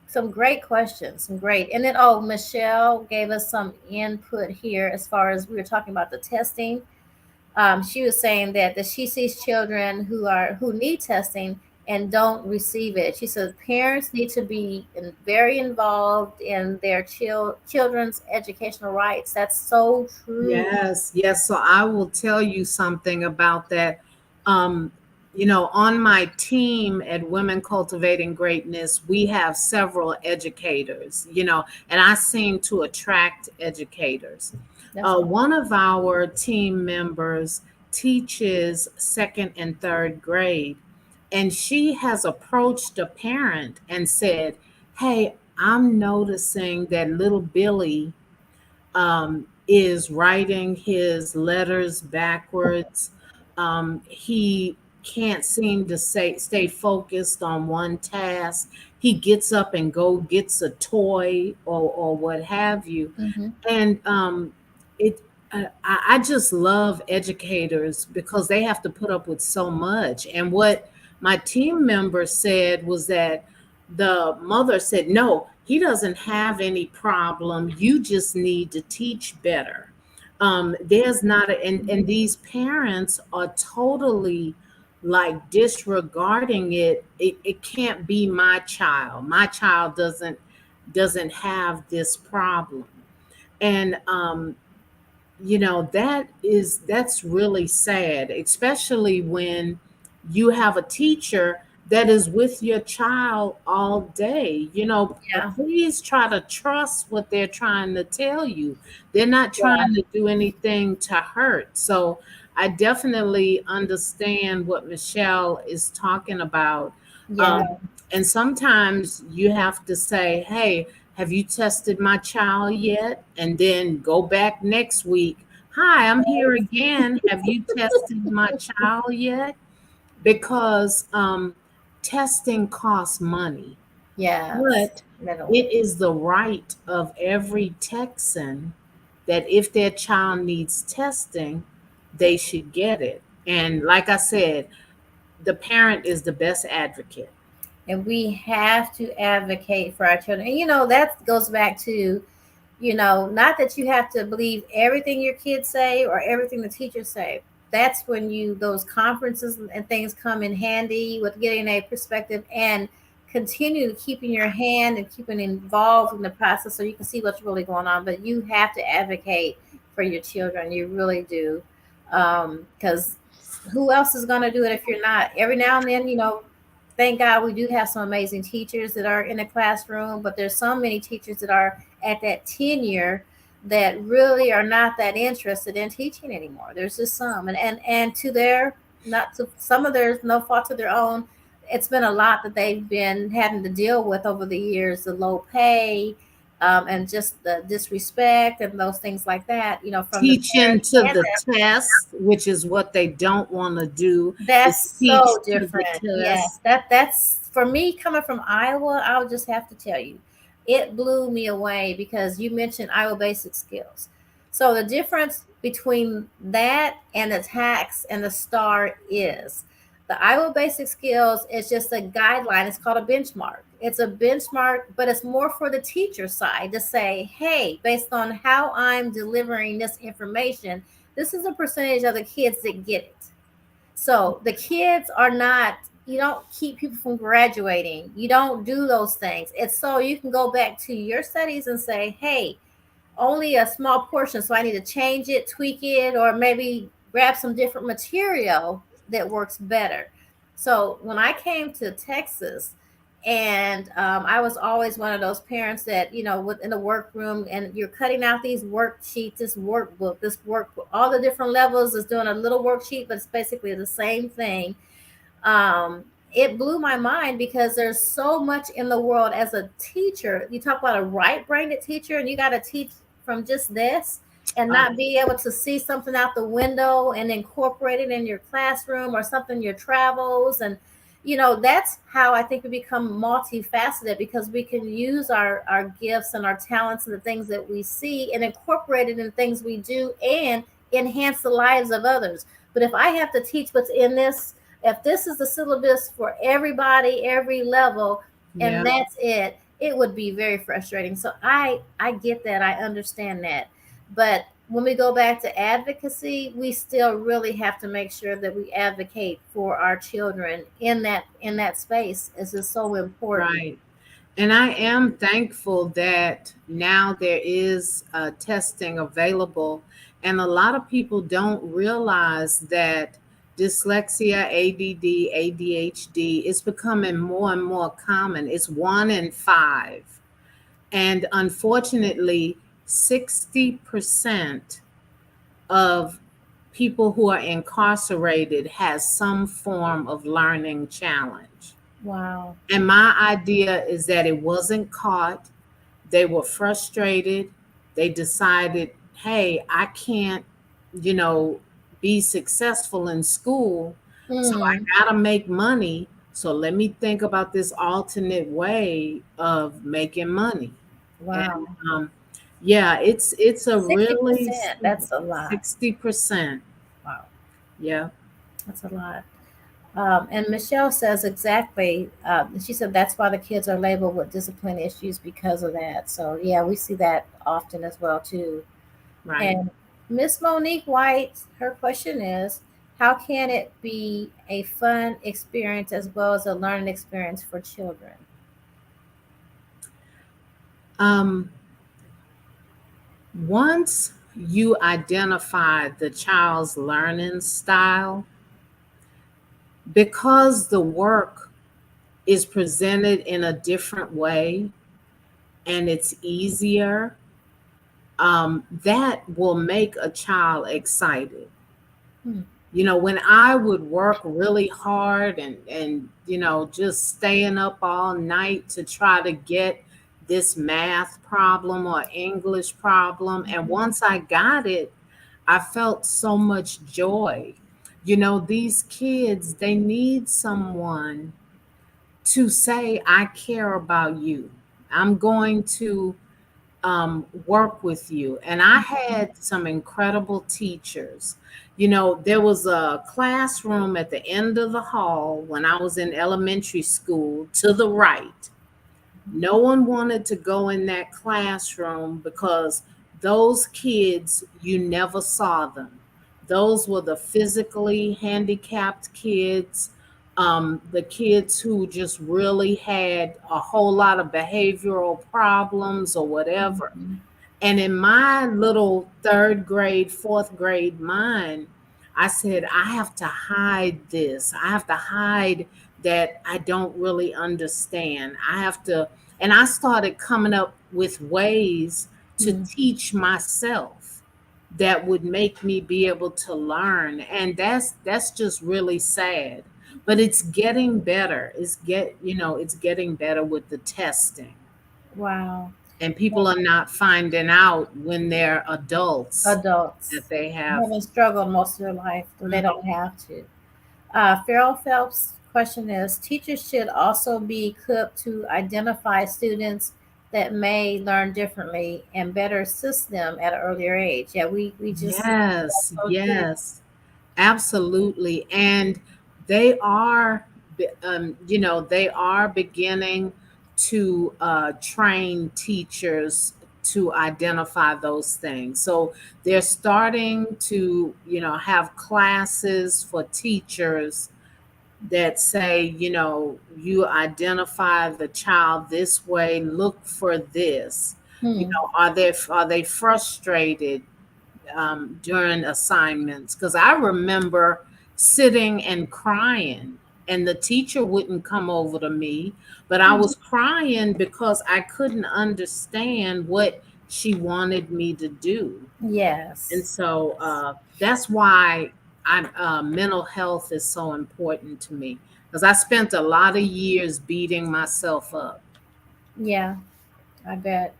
some great questions, some great. And then, Michelle gave us some input here as far as we were talking about the testing. She was saying that she sees children who need testing and don't receive it. She says parents need to be very involved in their children's educational rights. That's so true. Yes, yes. So I will tell you something about that. Um, on my team at Women Cultivating Greatness, we have several educators, and I seem to attract educators. That's right. One of our team members teaches second and third grade, and she has approached a parent and said, "Hey, I'm noticing that little Billy is writing his letters backwards. He can't seem to stay focused on one task. He gets up and gets a toy or what have you." Hmm. And it I just love educators because they have to put up with so much. And what my team member said was that the mother said, "No, he doesn't have any problem. You just need to teach better." There's not and these parents are totally like disregarding it can't be my child. My child doesn't have this problem. And that's really sad, especially when you have a teacher that is with your child all day. Yeah. Please try to trust what they're trying to tell you. They're not Yeah. trying to do anything to hurt. So I definitely understand what Michelle is talking about. Yeah. um, and sometimes you have to say, "Hey, have you tested my child yet?" And then go back next week. "Hi, I'm here again. Have you tested my child yet?" Because testing costs money, Yes. but Literally. it is the right of every Texan that if their child needs testing, they should get it. And like I said, the parent is the best advocate. And we have to advocate for our children. And that goes back to, not that you have to believe everything your kids say or everything the teachers say. That's when those conferences and things come in handy with getting a perspective and continue keeping your hand and keeping involved in the process so you can see what's really going on. But you have to advocate for your children. You really do. Because who else is going to do it if you're not? Every now and then, thank God we do have some amazing teachers that are in the classroom, but there's so many teachers that are at that tenure that really are not that interested in teaching anymore. There's just some, and to their, not to some of their, no fault of their own, it's been a lot that they've been having to deal with over the years, the low pay, and just the disrespect and those things like that, from the Teaching parents to and the test, which is what they don't want to do, that's is teach so to the different. Yes, test. that's for me coming from Iowa. I'll just have to tell you, it blew me away because you mentioned Iowa basic skills. So the difference between that and the tax and the star is the Iowa basic skills is just a guideline. It's called a benchmark. It's a benchmark, but it's more for the teacher side to say, hey, based on how I'm delivering this information, this is a percentage of the kids that get it. So the kids are not, you don't keep people from graduating. You don't do those things. It's so you can go back to your studies and say, hey, only a small portion. So I need to change it, tweak it, or maybe grab some different material that works better. So when I came to Texas, and I was always one of those parents that, within the workroom, and you're cutting out these worksheets, this workbook, all the different levels is doing a little worksheet, but it's basically the same thing. It blew my mind because there's so much in the world as a teacher. You talk about a right-brained teacher, and you got to teach from just this and Uh, not be able to see something out the window and incorporate it in your classroom or something, your travels. And that's how I think we become multifaceted, because we can use our gifts and our talents and the things that we see and incorporate it in things we do and enhance the lives of others. But if I have to teach what's in this, if this is the syllabus for everybody, every level, and yeah, that's it, it would be very frustrating. So I get that, I understand that. But when we go back to advocacy, we still really have to make sure that we advocate for our children in that space. Is just so important. right. And I am thankful that now there is testing available. And a lot of people don't realize that dyslexia, ADD, ADHD is becoming more and more common. It's 1 in 5. And unfortunately, 60% of people who are incarcerated has some form of learning challenge. Wow. And my idea is that it wasn't caught. They were frustrated. They decided, hey, I can't, you know, be successful in school. So I Mm, got to make money. So let me think about this alternate way of making money. wow. And yeah, it's a really 60%. That's a lot. 60%. Wow. Yeah. That's a lot. And Michelle says exactly. She said that's why the kids are labeled with discipline issues because of that. So yeah, we see that often as well too. Right. And Miss Monique White, her question is, how can it be a fun experience as well as a learning experience for children? Um, Once you identify the child's learning style, because the work is presented in a different way and it's easier, that will make a child excited. Hmm. You know, when I would work really hard and just staying up all night to try to get this math problem or English problem, and once I got it, I felt so much joy. You know, these kids, they need someone to say, I care about you. I'm going to work with you. And I had some incredible teachers. You know, there was a classroom at the end of the hall when I was in elementary school to the right. No one wanted to go in that classroom because those kids, you never saw them. Those were the physically handicapped kids, the kids who just really had a whole lot of behavioral problems or whatever. Mhm. And in my little third grade, fourth grade mind, I said, I have to hide this. I have to hide that I don't really understand. I have to, and I started coming up with ways to Mm. teach myself that would make me be able to learn. And that's just really sad. But it's getting better. It's getting better with the testing. Wow. And people are not finding out when they're adults that Adults they have. haven't struggled most of their life, so they don't have to. Farrell Phelps' question is: teachers should also be equipped to identify students that may learn differently and better assist them at an earlier age. Yeah, we just said Yes, so true. yes, absolutely. And they are, they are beginning to train teachers to identify those things. So they're starting to, have classes for teachers that say, you identify the child this way, look for this. Hmm. Are they frustrated during assignments? Because I remember sitting and crying, and the teacher wouldn't come over to me, but I was crying because I couldn't understand what she wanted me to do. And Yes. so that's why mental health is so important to me, because I spent a lot of years beating myself up. Yeah, I bet.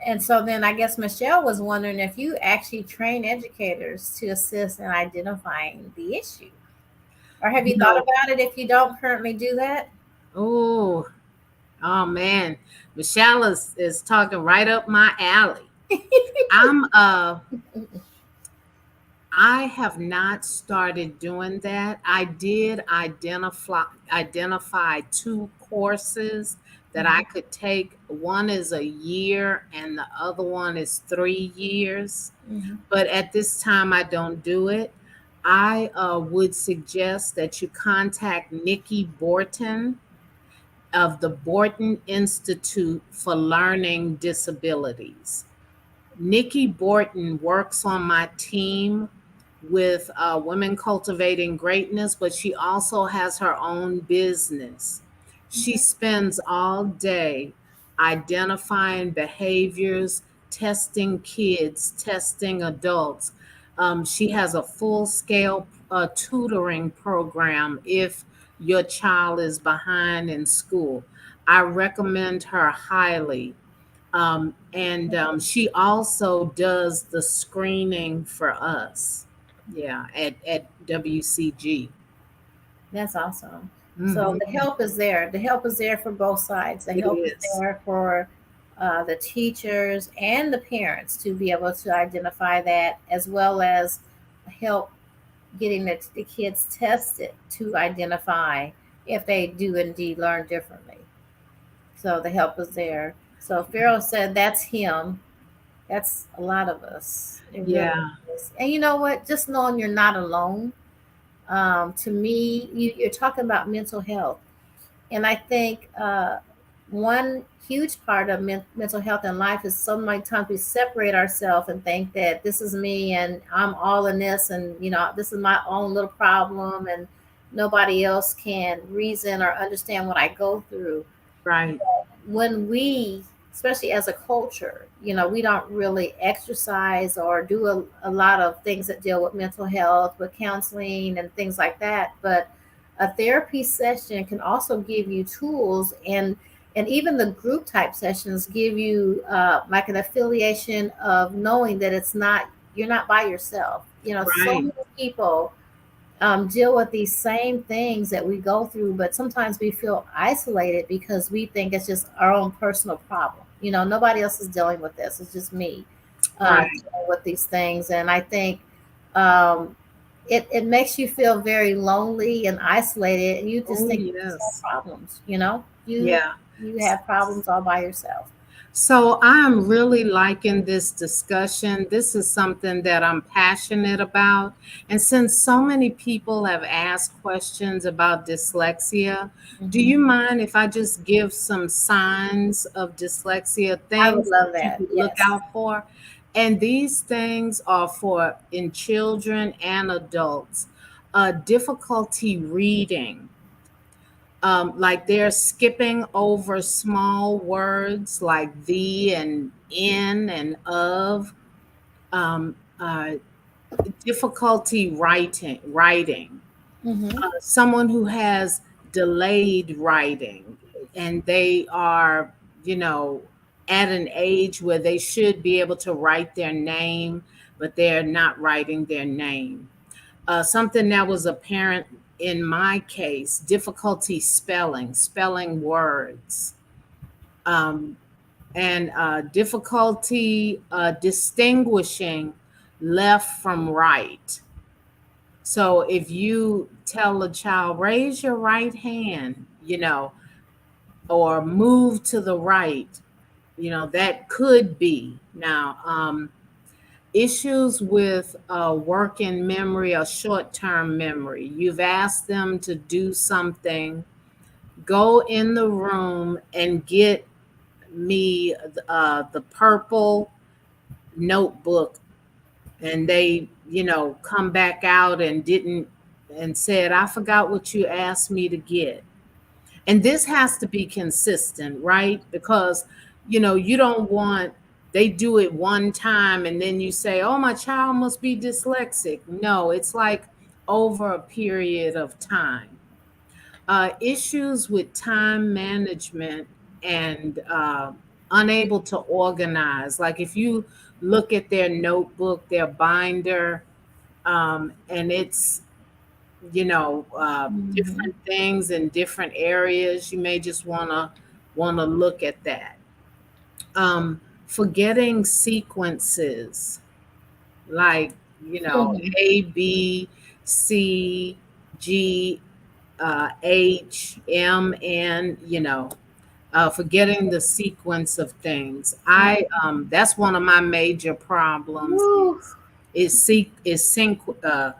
And so then I guess Michelle was wondering if you actually train educators to assist in identifying the issue. Or have you You thought know, about it if you don't currently do that? oh, oh man, Michelle is talking right up my alley. I'm I have not started doing that. I did identify two courses that I Mhm. could take. One is a year and the other one is 3 years. Mhm. But at this time, I don't do it. I would suggest that you contact Nikki Borton of the Borton Institute for Learning Disabilities. Nikki Borton works on my team with Women Cultivating Greatness, but she also has her own business. She spends all day identifying behaviors, testing kids, testing adults. She has a full scale tutoring program if your child is behind in school. I recommend her highly. And she also does the screening for us. Yeah, at WCG. That's awesome. So the Hmm. help is there. The help is there for both sides. The It help is is. there for the teachers and the parents to be able to identify that, as well as help getting the kids tested to identify if they do indeed learn differently. So the help is there. So Pharaoh said that's him. That's a lot of us. It really Yeah. is. And you know what? Just knowing you're not alone. To me, you're talking about mental health. And I think one huge part of mental health in life is so many times we separate ourselves and think that this is me and I'm all in this, and this is my own little problem, and nobody else can reason or understand what I go through. Right. When we, especially as a culture, we don't really exercise or do a lot of things that deal with mental health, with counseling and things like that. But a therapy session can also give you tools, and even the group type sessions give you like an affiliation of knowing that you're not by yourself. So Right. many people deal with these same things that we go through, but sometimes we feel isolated because we think it's just our own personal problem. Nobody else is dealing with this. It's just me Right. dealing with these things. And I think um, it makes you feel very lonely and isolated, and you just Oh, think you just have yes. problems. Yeah. You have problems all by yourself. So I'm really liking this discussion. This is something that I'm passionate about. And since so many people have asked questions about dyslexia, do Hmm. you mind if I just give some signs of dyslexia, I would things love that you that. could look Yes. out for? And these things are for in children and adults. Difficulty reading, Like they're skipping over small words like the and in and of. Um, Difficulty writing. Mm-hmm. Someone who has delayed writing, and they are, you know, at an age where they should be able to write their name, but they're not writing their name. Something that was apparent in my case: difficulty spelling words, um, and difficulty distinguishing left from right. So if you tell a child, raise your right hand, or move to the right, that could be. Now, issues with working memory or short term memory. You've asked them to do something, go in the room and get me the purple notebook, and they come back out and didn't, and said, I forgot what you asked me to get. And this has to be consistent, right? Because you don't want, they do it one time and then you say, oh, my child must be dyslexic. No, it's like over a period of time. Issues with time management and unable to organize. Like if you look at their notebook, their binder, and it's Mm-hmm. different things in different areas, you may just want to look at that. Forgetting sequences, like Mm-hmm. A, B, C, G, H, M, N, forgetting the sequence of things. I That's one of my major problems Woo.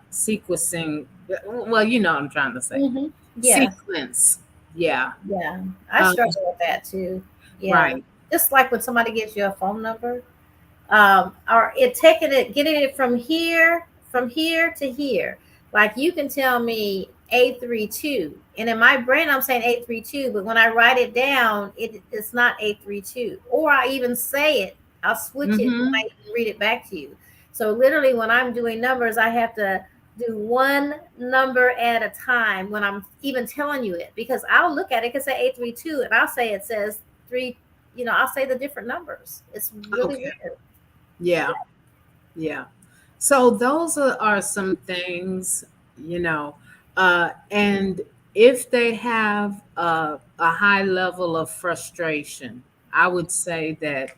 sequencing. Well, you know what I'm trying to say. Mm-hmm. Yeah. Sequence. Yeah. Yeah. I Um, struggle with that too. Yeah. right. Just like when somebody gives you a phone number, or getting it from here to here. Like you can tell me 832, and in my brain I'm saying 832, but when I write it down, it's not 832. Or I even say it, I'll switch it when Mm-hmm. I read it back to you. So literally, when I'm doing numbers, I have to do one number at a time when I'm even telling you it, because I'll look at it, it can say 832, and I'll say it says three. I'll say the different numbers. It's really Okay. weird. Yeah. Yeah. So those are some things, you know, and if they have a high level of frustration, I would say that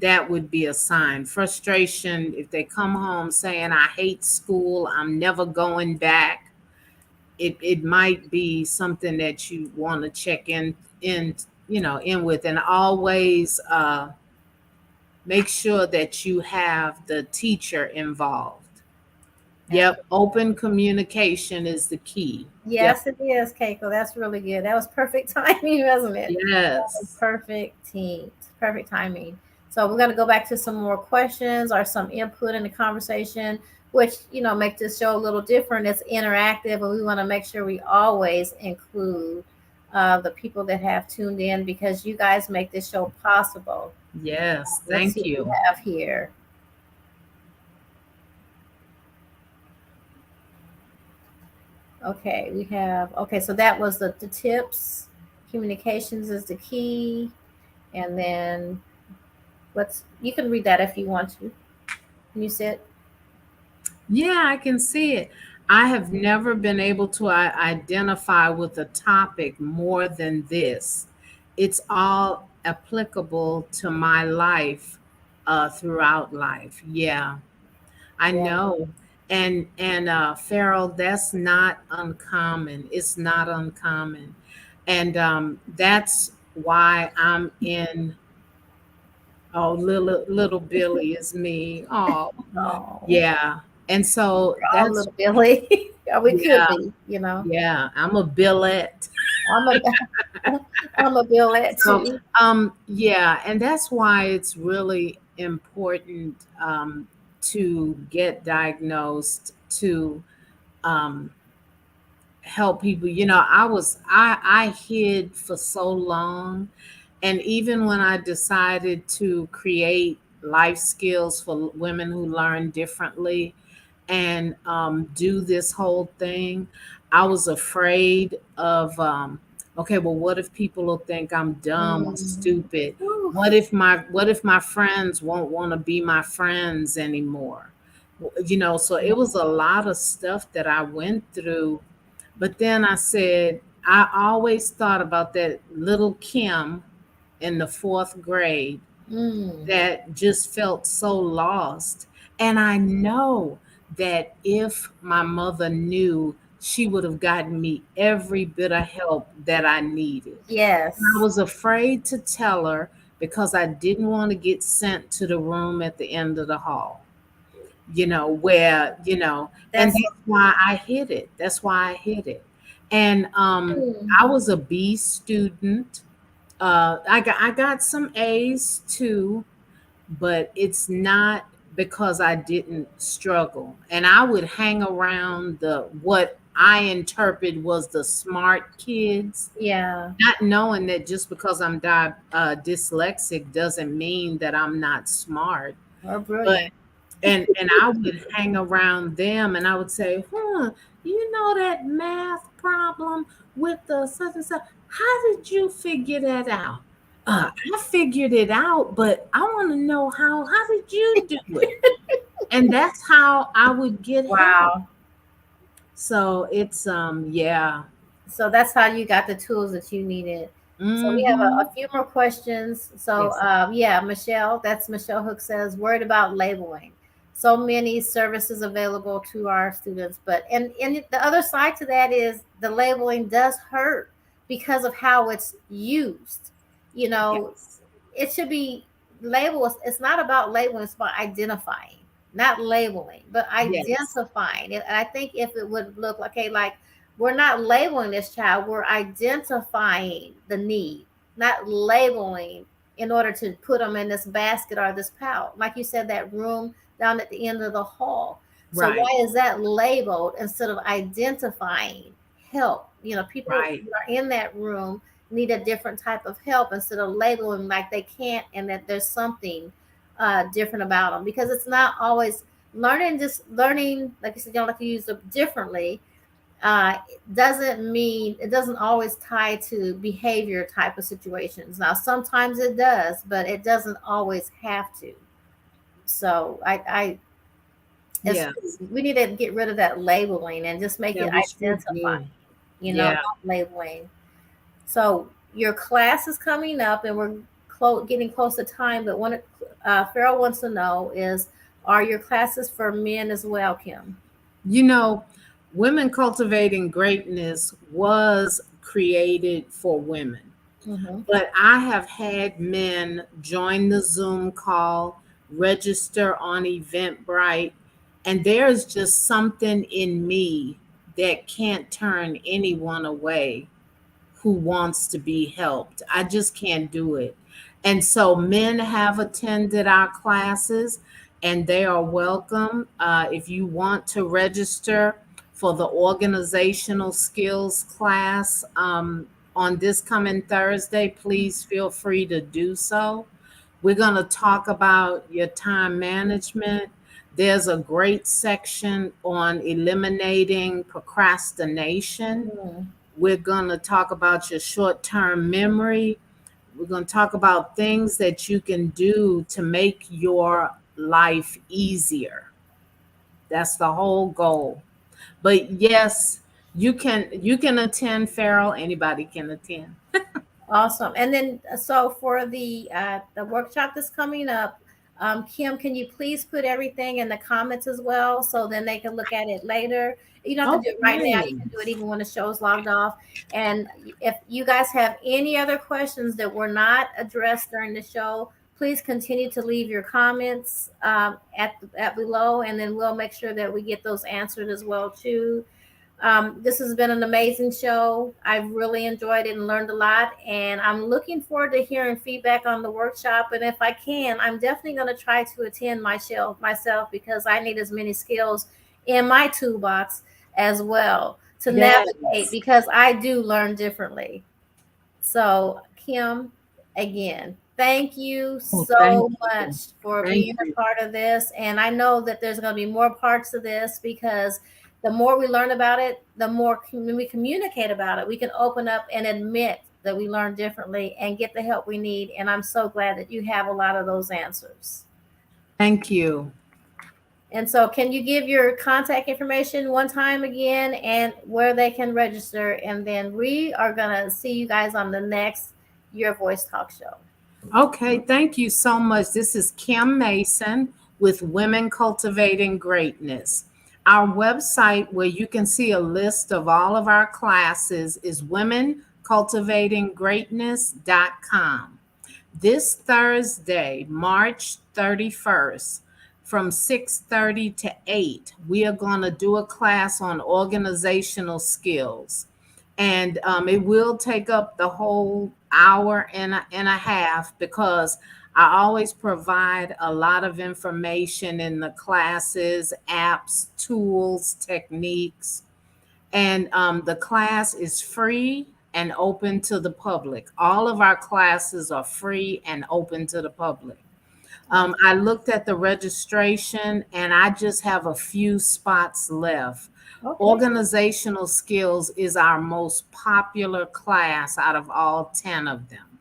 that would be a sign. Frustration, if they come home saying, I hate school, I'm never going back, it might be something that you want to check in with, and always make sure that you have the teacher involved. Yep, open communication is the key. Yep. Yes, it is, Keiko. That's really good. That was perfect timing, wasn't it? That was Yes. perfect timing. So we're gonna go back to some more questions or some input in the conversation, which make this show a little different. It's interactive, and we want to make sure we always include the people that have tuned in, because you guys make this show possible. Yes. Let's see Thank what we you. have here. Okay, we have, okay, so that was the tips. Communications is the key. And then you can read that if you want to. Can you see it? Yeah, I can see it. I have never been able to identify with a topic more than this. It's all applicable to my life, throughout life. Yeah, I Yeah. know. And Farrell, that's not uncommon. It's not uncommon. And that's why I'm in. Oh, little Billy is me. Oh, Oh, yeah. And so we're all that's, little Billy. Yeah, we could yeah, be. yeah. I'm a Billette. I'm a I'm a Billette So too. yeah, and that's why it's really important, to get diagnosed, to um help people. I hid for so long, and even when I decided to create life skills for women who learn differently and do this whole thing, I was afraid of, okay, well, what if people will think I'm dumb or Mm. stupid? Whew. What if my friends won't want to be my friends anymore? So it was a lot of stuff that I went through. But then I said, I always thought about that little Kim in the fourth grade Mm. that just felt so lost. And I know that if my mother knew, she would have gotten me every bit of help that I needed. And I Yes. was afraid to tell her because I didn't want to get sent to the room at the end of the hall, and That's that's why I hid it. That's why I hid it. And mm. I was a B student. I got some A's too, but it's not because I didn't struggle. And I would hang around the what I interpret was the smart kids, Yeah. not knowing that just because I'm dyslexic doesn't mean that I'm not smart. Or But brilliant. and I would hang around them and I would say, you know that math problem with the such and such. How did you figure that out? I figured it out, but I want to know how did you do it? And that's how I would get help. Wow. So it's yeah. So that's how you got the tools that you needed. So we have Mm-hmm. a few more questions. So Yes. yeah, Michelle, that's Michelle Hook says, worried about labeling. So many services available to our students, but and the other side to that is the labeling does hurt because of how it's used. You know, Yes. it should be labeled. It's not about labeling, it's about identifying, not labeling, but Yes. identifying. And I think if it would look like, okay, like we're not labeling this child, we're identifying the need, not labeling in order to put them in this basket or this pouch. Like you said, that room down at the end of the hall. So Right. why is that labeled instead of identifying help? People Right. who are in that room need a different type of help instead of labeling like they can't and that there's something different about them, because it's not always learning. Just learning, like you said, you don't like to use them differently, uh, doesn't mean it doesn't always tie to behavior type of situations. Now, sometimes it does, but it doesn't always have to. So Yes. we need to get rid of that labeling and just make Yeah, it we sure identify, do. Yeah. not labeling. So your class is coming up, and we're getting close to time. But what Farrell wants to know is, are your classes for men as well, Kim? You know, Women Cultivating Greatness was created for women, Mm-hmm. but I have had men join the Zoom call, register on Eventbrite, and there's just something in me that can't turn anyone away who wants to be helped. I just can't do it. And so men have attended our classes and they are welcome. If you want to register for the organizational skills class on this coming Thursday, please feel free to do so. We're going to talk about your time management. There's a great section on eliminating procrastination. Mm. We're going to talk about your short term memory. We're going to talk about things that you can do to make your life easier. That's the whole goal. But yes, you can attend, Farrell. Anybody can attend. Awesome. And then, so for the workshop that's coming up, Kim, can you please put everything in the comments as well, so then they can look at it later? You don't have to do it right now. You Okay. can do it even when the show's logged off. And if you guys have any other questions that were not addressed during the show, please continue to leave your comments at below, and then we'll make sure that we get those answered as well too. This has been an amazing show. I've really enjoyed it and learned a lot. And I'm looking forward to hearing feedback on the workshop. And if I can, I'm definitely going to try to attend myself because I need as many skills in my toolbox as well. to Yes. navigate, because I do learn differently. So, Kim, again, thank you Oh, thank so you. much for Thank being you. a part of this. And I know that there's going to be more parts of this, because the more we learn about it, the more we communicate about it, we can open up and admit that we learn differently and get the help we need. And I'm so glad that you have a lot of those answers. Thank you. And so, can you give your contact information one time again and where they can register? And then we are going to see you guys on the next Your Voice Talk Show. Okay, thank you so much. This is Kim Mason with Women Cultivating Greatness. Our website, where you can see a list of all of our classes, is womencultivatinggreatness.com. This Thursday, March 31st, from 6:30 to 8, we are going to do a class on organizational skills. And it will take up the whole hour and a half, because I always provide a lot of information in the classes, apps, tools, techniques. And the class is free and open to the public. All of our classes are free and open to the public. I looked at the registration and I just have a few spots left. Okay. Organizational skills is our most popular class out of all 10 of them.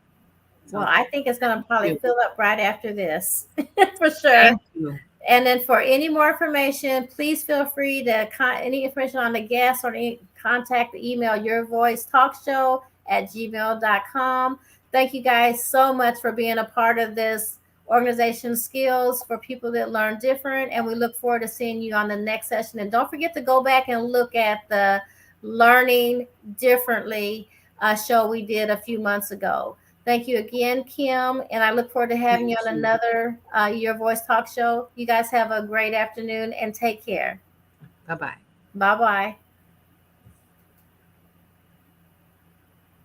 Well, I think it's going to probably fill up right after this for sure. Thank you. And then for any more information, please feel free to any information on the guests, or contact the email yourvoicetalkshow@gmail.com. Thank you guys so much for being a part of this organization skills for people that learn different. And we look forward to seeing you on the next session. And don't forget to go back and look at the Learning Differently show we did a few months ago. Thank you again, Kim. And I look forward to having you on another Your Voice Talk Show. You guys have a great afternoon and take care. Bye-bye. Bye-bye.